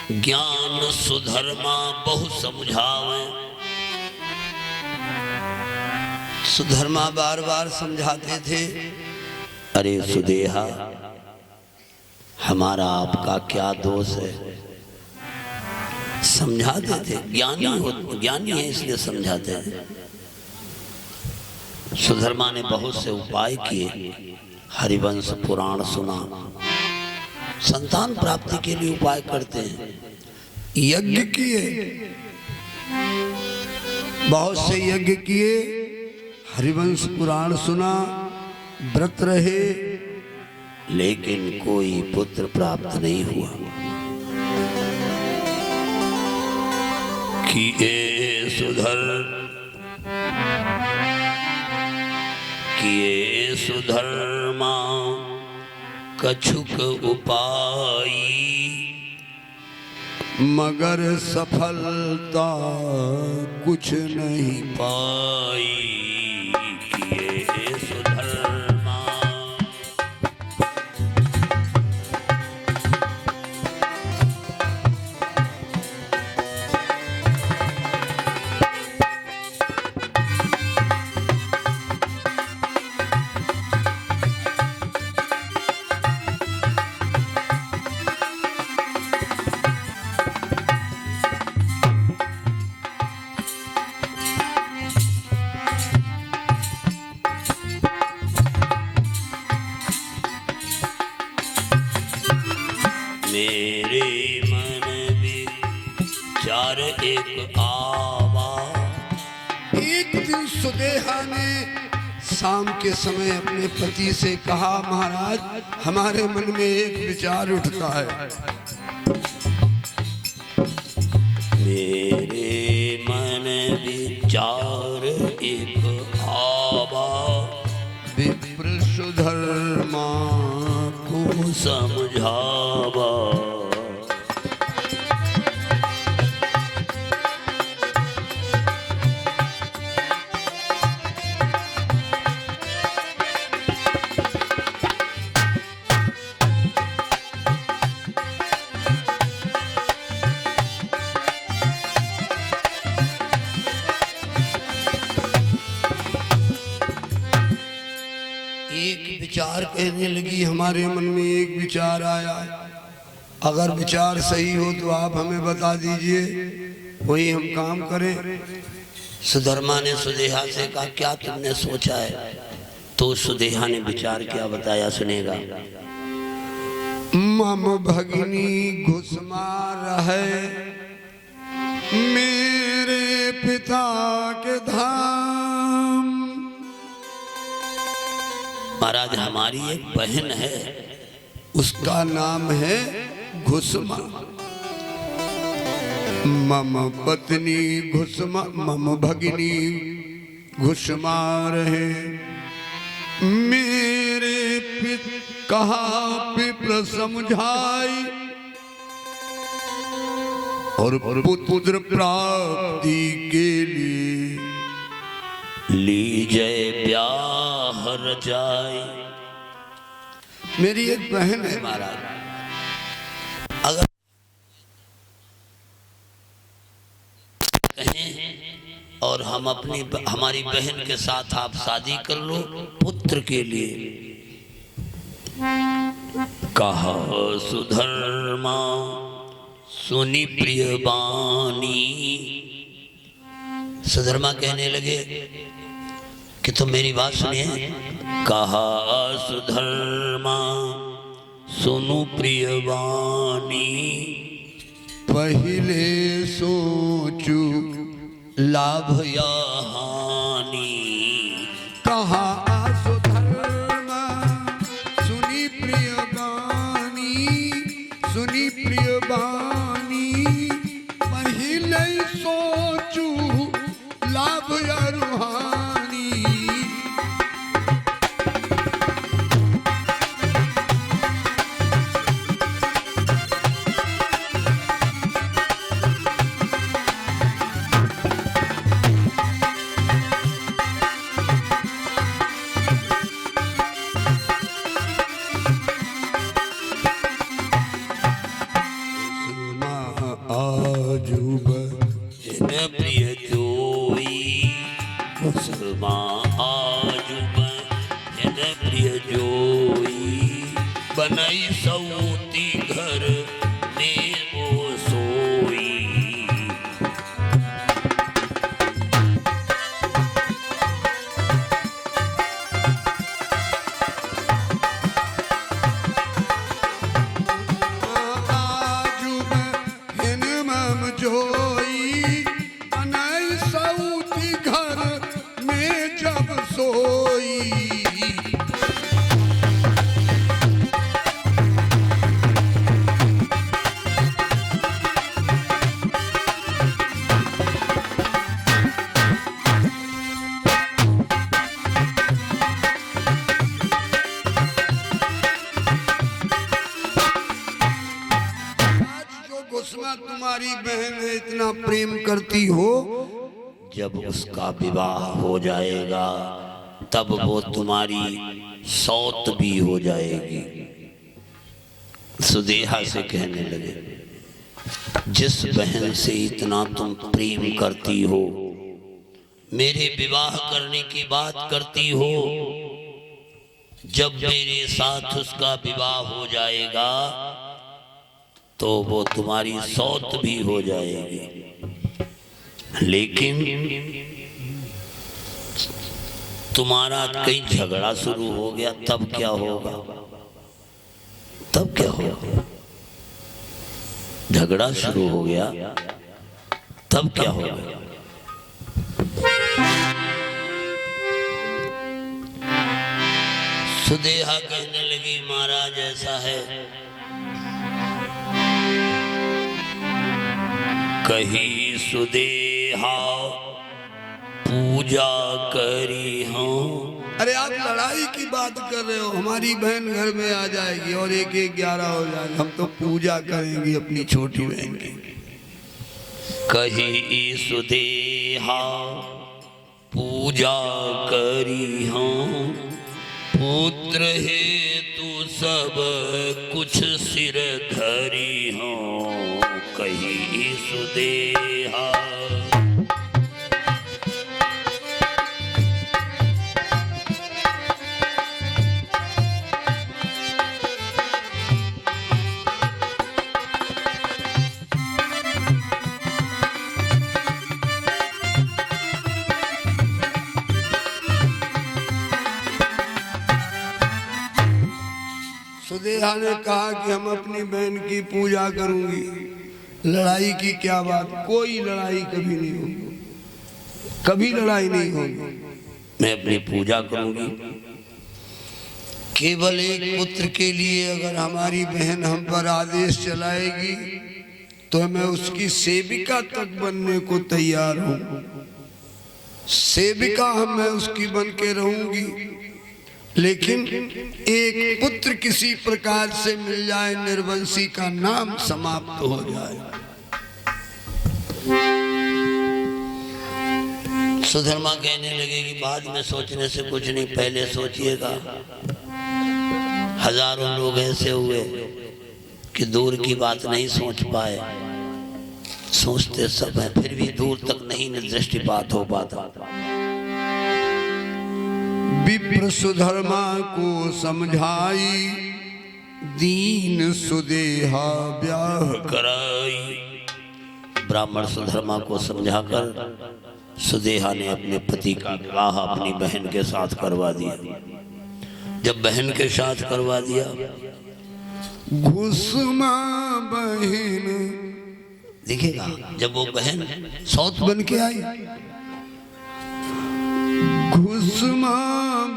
ज्ञान सुधर्मा बहु समझावे। सुधर्मा बार बार समझाते थे, अरे सुदेहा, हमारा आपका क्या दोष है। समझाते थे, ज्ञानी है इसलिए समझाते हैं। सुधर्मा ने बहुत से उपाय किए, हरिवंश पुराण सुना, संतान प्राप्ति के लिए उपाय करते हैं, यज्ञ किए, बहुत से यज्ञ किए, हरिवंश पुराण सुना, व्रत रहे, लेकिन कोई पुत्र प्राप्त नहीं हुआ। किए सुधर्मा कछुक उपाय, मगर सफलता कुछ नहीं पाई। किए सुधर्मा मेरे मन विचार एक आवा। एक दिन सुदेहा ने शाम के समय अपने पति से कहा, महाराज, हमारे मन में एक विचार उठता है। मेरे मन विचार एक आवा, विप्र सुधर्मा को समझावा। एक विचार कहने लगी, हमारे मन में एक विचार आया, अगर विचार सही हो तो आप हमें बता दीजिए, वही हम काम करें। सुधर्मा ने सुदेहा से कहा, क्या तुमने सोचा है? तो सुदेहा ने विचार क्या बताया, सुनेगा। मम भगिनी घुसमार है मेरे पिता के धाम। महाराज, हमारी एक बहन है, उसका नाम है घुसमा। मम पत्नी घुसमा, मम भगिनी घुसमा रहे मेरे कहा पिप्र समझाई, और पुत्र प्राप्ति के लिए लीजय ब्याह रचाई। मेरी एक बहन है महाराज, अगर कहें और हम हमारी बहन के साथ आप शादी कर लो पुत्र के लिए। कहा सुधर्मा सुनी प्रिय बानी। सुधर्मा कहने लगे कि तुम मेरी बात सुनिए। कहा सुधर्मा सुनु प्रियवाणी, पहले सोचू लाभ या हानि। कहा सुधर्मा सुनी प्रियवाणी, सुनी प्रियवाणी, पहले सोचू लाभ या रूहानी। घर में वो सोई। तुम्हारी बहन है इतना प्रेम करती हो, जब उसका विवाह हो जाएगा तब वो तुम्हारी सौत भी हो जाएगी। सुदेहा से कहने लगे, जिस बहन से इतना तुम प्रेम करती हो, मेरे विवाह करने की बात करती हो, जब मेरे साथ उसका विवाह हो जाएगा तो वो तुम्हारी सौत भी हो जाएगी। लेकिन तुम्हारा कहीं झगड़ा शुरू हो गया तब क्या होगा? तब क्या होगा? झगड़ा शुरू हो गया तब क्या होगा? सुदेहा कहने लगी, महाराज ऐसा है, कही सुदेहा पूजा करी हूँ। अरे आप लड़ाई की बात कर रहे हो, हमारी बहन घर में आ जाएगी और 1-11 हो जाएगा, हम तो पूजा करेंगे अपनी छोटी बहन की। कही सुदेहा पूजा करी हूँ, पुत्र हेतु सब कुछ सिर धरी हूँ। कही सुदेहा सुदेहा ने कहा कि हम अपनी बहन की पूजा करूंगी, लड़ाई की क्या बात, कोई लड़ाई कभी नहीं होगी, कभी लड़ाई नहीं होगी। मैं अपनी पूजा करूंगी। केवल एक पुत्र के लिए अगर हमारी बहन हम पर आदेश चलाएगी तो मैं उसकी सेविका तक बनने को तैयार हूं। सेविका मैं उसकी बन के रहूंगी, लेकिन एक पुत्र किसी प्रकार से मिल जाए, निर्वंशी का नाम समाप्त हो जाए। सुधर्मा कहने लगे कि बाद में सोचने से कुछ नहीं, पहले सोचिएगा। हजारों लोग ऐसे हुए कि दूर की बात नहीं सोच पाए, सोचते सब है फिर भी दूर तक नहीं दृष्टिपात हो पाता। विप्र सुधर्मा को समझाई, दीन सुदेहा ब्याह कराई। ब्राह्मण सुधर्मा को समझाकर सुदेहा ने अपने पति का विवाह अपनी बहन के साथ करवा दिया। जब बहन के साथ करवा दिया, घुसमा बहन देखिएगा, जब वो बहन सौत बन के आई, घुसमा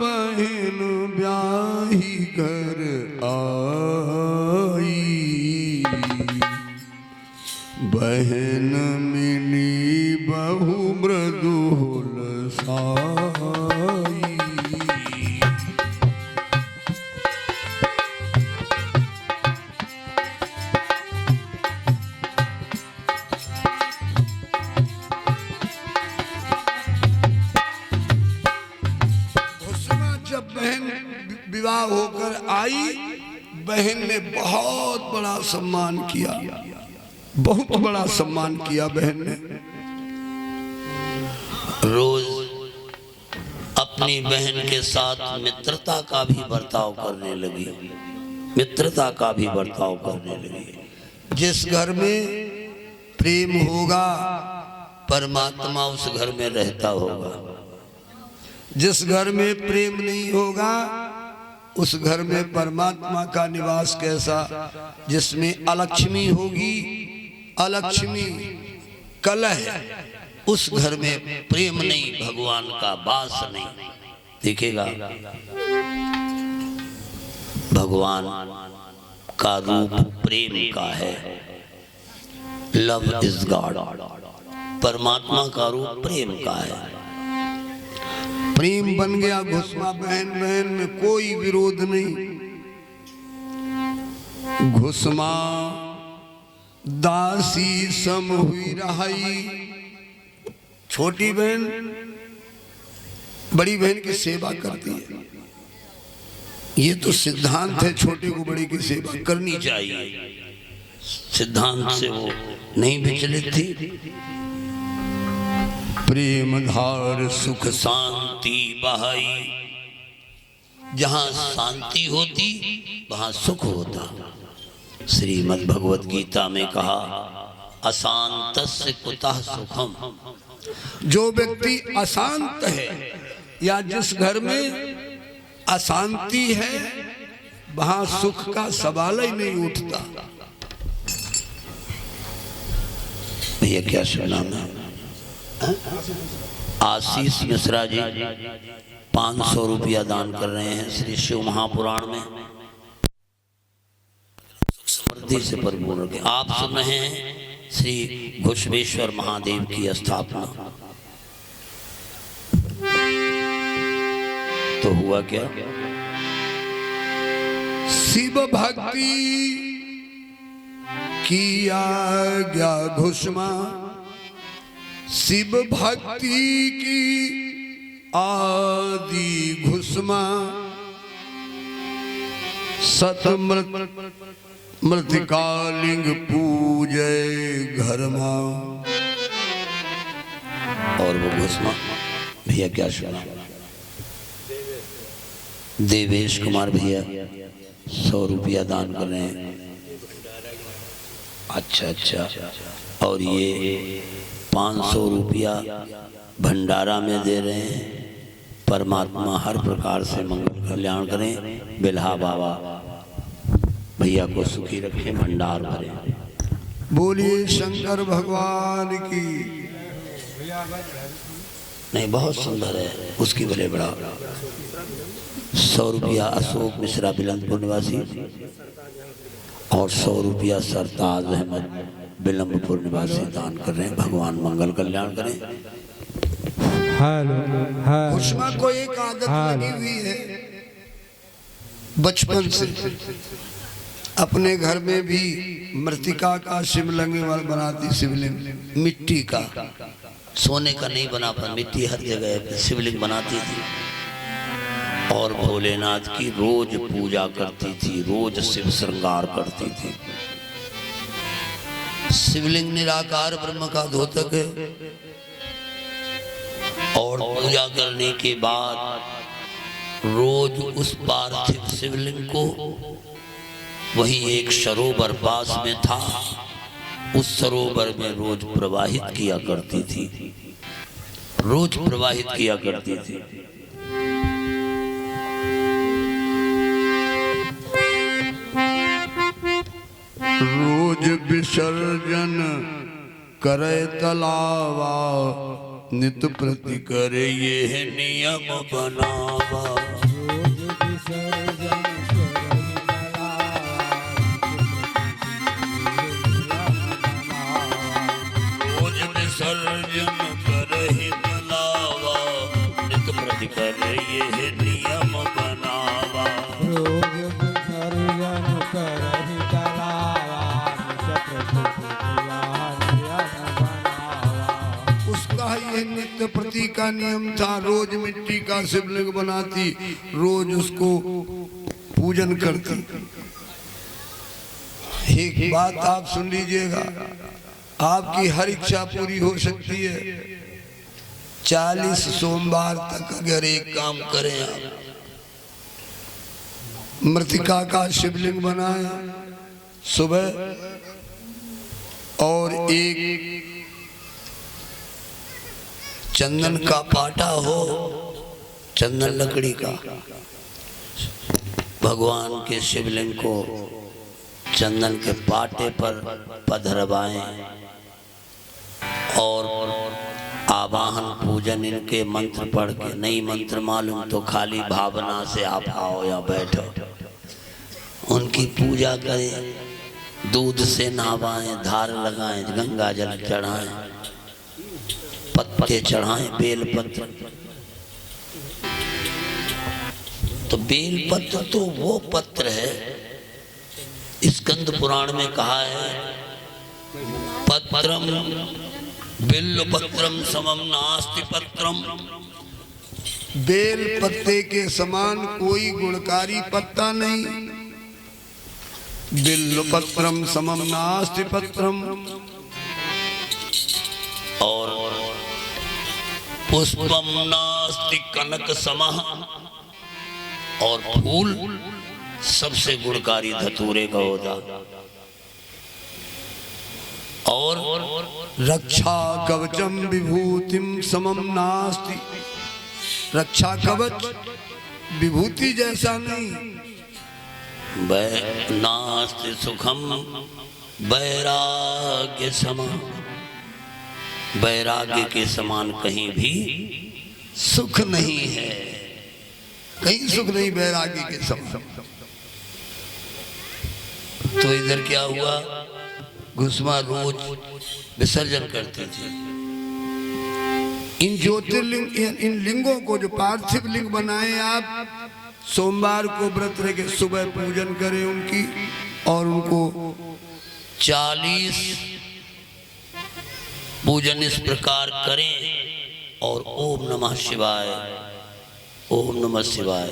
बहन ब्याही घर आई, बहन मिली बहु मृदुल साई। विवाह होकर आई, बहन ने बहुत बड़ा सम्मान किया, बहुत बड़ा सम्मान किया बहन ने। रोज अपनी बहन के साथ मित्रता का भी बर्ताव करने लगी। मित्रता का भी बर्ताव करने लगे। जिस घर में प्रेम होगा परमात्मा उस घर में रहता होगा। जिस घर में प्रेम नहीं होगा उस घर में परमात्मा का निवास कैसा? जिसमें अलक्ष्मी होगी, अलक्ष्मी कलह, उस घर में प्रेम नहीं, भगवान का वास नहीं दिखेगा। भगवान का रूप प्रेम का है, लव इज गॉड। परमात्मा का रूप प्रेम का है। प्रेम बन गया घुसमा बहन बहन में कोई विरोध नहीं। घुसमा दासी सम हुई रहाई। छोटी बहन बड़ी बहन की सेवा करती है, ये तो सिद्धांत है, छोटे को बड़ी की सेवा करनी चाहिए। सिद्धांत से वो नहीं विचलित थी। प्रेम धार सुख शांति बहाई। जहां शांति होती वहां सुख होता। श्रीमद् भगवत गीता में कहा, अशांतस्य कुतः सुखम। जो व्यक्ति अशांत है या जिस घर में अशांति है वहां सुख का सवाल ही नहीं उठता। भैया क्या सुना मैं? आशीष मिश्रा जी 500 रुपया दान कर रहे हैं श्री शिव महापुराण में। सुख समृद्धि से परिपूर्ण रखें। आप सुन रहे हैं श्री घुश्मेश्वर महादेव की स्थापना। तो हुआ क्या? शिव भक्ति की आज्ञा घुसमा, शिव भक्ति की आदि घुसमा, सतमृत मृतिकालिंग पूजे घर मां। और वो घुसमा भैया क्या सुना? देवेश कुमार भैया 100 रुपया दान कर रहे हैं। अच्छा। और ये 500 रुपया भंडारा में दे रहे हैं। परमात्मा हर प्रकार से मंगल कल्याण करें। बिल्हा बाबा भैया को सुखी रखें, भंडार भरे। बोलिए शंकर भगवान की। नहीं बहुत सुंदर है, उसकी भले बड़ा। 100 रुपया अशोक मिश्रा बिलंदपुर निवासी और 100 रुपया सरताज अहमद बिलंबपुर निवासी दान कर रहे हैं। भगवान मंगल कल्याण करें। घुसमा को एक आदत लगी हुई है बचपन से। अपने घर में भी मृतिका का शिवलिंग बनाती। शिवलिंग मिट्टी का, सोने का नहीं बना पर मिट्टी हर जगह शिवलिंग बनाती थी। और भोलेनाथ की रोज पूजा करती थी, रोज शिव श्रृंगार करती थी। शिवलिंग निराकार ब्रह्म का द्योतक है। और पूजा करने के बाद रोज उस पार्थिव शिवलिंग को वहीं एक सरोवर पास में था, उस सरोवर में रोज प्रवाहित किया करती थी। रोज प्रवाहित किया करती थी। रोज विसर्जन करे तलावा, नित प्रति करे ये है नियम बनावा। रोज विसर्जन करे तलावा, नित प्रति करे ये है नियम बनावा। उसका ये नित्य प्रति का नियम था। रोज मिट्टी का शिवलिंग बनाती, रोज उसको पूजन करती। एक बात आप सुन लीजिएगा, आपकी हर इच्छा पूरी हो सकती है 40 सोमवार तक अगर एक काम करें आप। मृतिका का शिवलिंग बनाए सुबह, और एक चंदन का पाटा हो, चंदन लकड़ी का, भगवान के शिवलिंग को चंदन के पाटे पर पधरवाएं और आवाहन पूजन इनके मंत्र पढ़ के, नहीं मंत्र मालूम तो खाली भावना से आप आओ या बैठो, उनकी पूजा करें, दूध से नहवाएं, धार लगाएं, गंगा जल चढ़ाएं, पत्ते चढ़ाएं, बेल पत्र। तो बेल पत्र तो वो पत्र है, स्कंद पुराण में कहा है, पत्रम बिल्व पत्रम समम नास्ति पत्रम। बेल पत्ते के समान कोई गुणकारी पत्ता नहीं। बिल्व पत्रम समम नास्ति पत्रम। और पुष्पम नास्ति कनक समः। और फूल सबसे गुणकारी धतूरे का होता। और रक्षा कवचम विभूतिम समम नास्ति। रक्षा कवच विभूति जैसा नहीं। नास्ति सुखम वैराग्य समान। वैराग्य के समान कहीं भी सुख नहीं है, कहीं सुख नहीं वैराग्य के समान। तो इधर क्या हुआ, घुसमा रोज विसर्जन करते थे। इन ज्योतिर्लिंग, इन लिंगों को जो पार्थिव लिंग बनाए आप, सोमवार को व्रत रह के सुबह पूजन करें उनकी, और उनको 40 पूजन इस प्रकार करें। और ओम नमः शिवाय, ओम नमः शिवाय,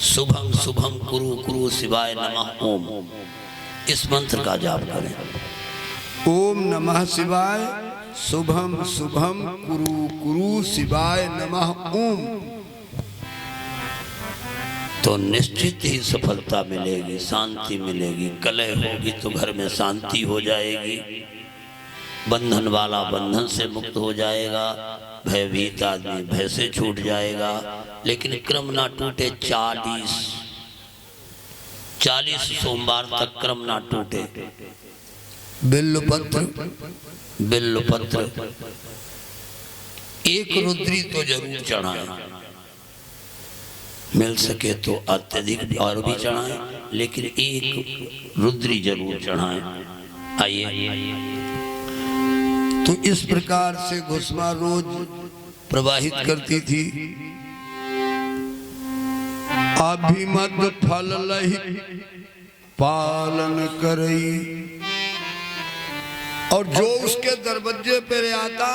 शुभम शुभम कुरु कुरु शिवाय नमः ओम, इस मंत्र का जाप करें। ओम नमः शिवाय, शुभम शुभम कुरु कुरु शिवाय नमः ओम। तो निश्चित ही सफलता मिलेगी, शांति मिलेगी। कलह होगी तो घर में शांति हो जाएगी। बंधन वाला बंधन से मुक्त हो जाएगा। भयभीत आदमी भय से छूट जाएगा। लेकिन क्रम ना टूटे। 40 सोमवार तक क्रम ना टूटे। बिल्व पत्र एक रुद्री तो जरूर चढ़ाएं, मिल सके तो अत्यधिक और भी चढ़ाएं, लेकिन एक रुद्री जरूर चढ़ाएं। आइए, तो इस प्रकार से घुसमा रोज प्रवाहित करती थी। अभिमत फल लहि पालन करई। और जो उसके दरवाजे पर आता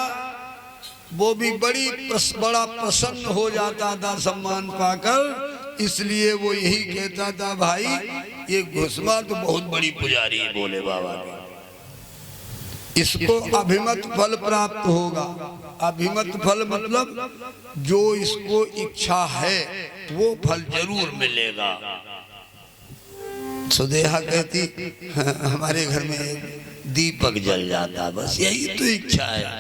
वो भी बड़ा प्रसन्न हो जाता था सम्मान पाकर। इसलिए वो यही कहता था, भाई ये घुसमा तो बहुत बड़ी पुजारी है बोले बाबा की, इसको अभिमत फल प्राप्त होगा। अभिमत फल मतलब जो इसको इच्छा है वो फल जरूर मिलेगा। सुदेहा कहती हमारे घर में दीपक जल जाता, बस यही तो इच्छा है।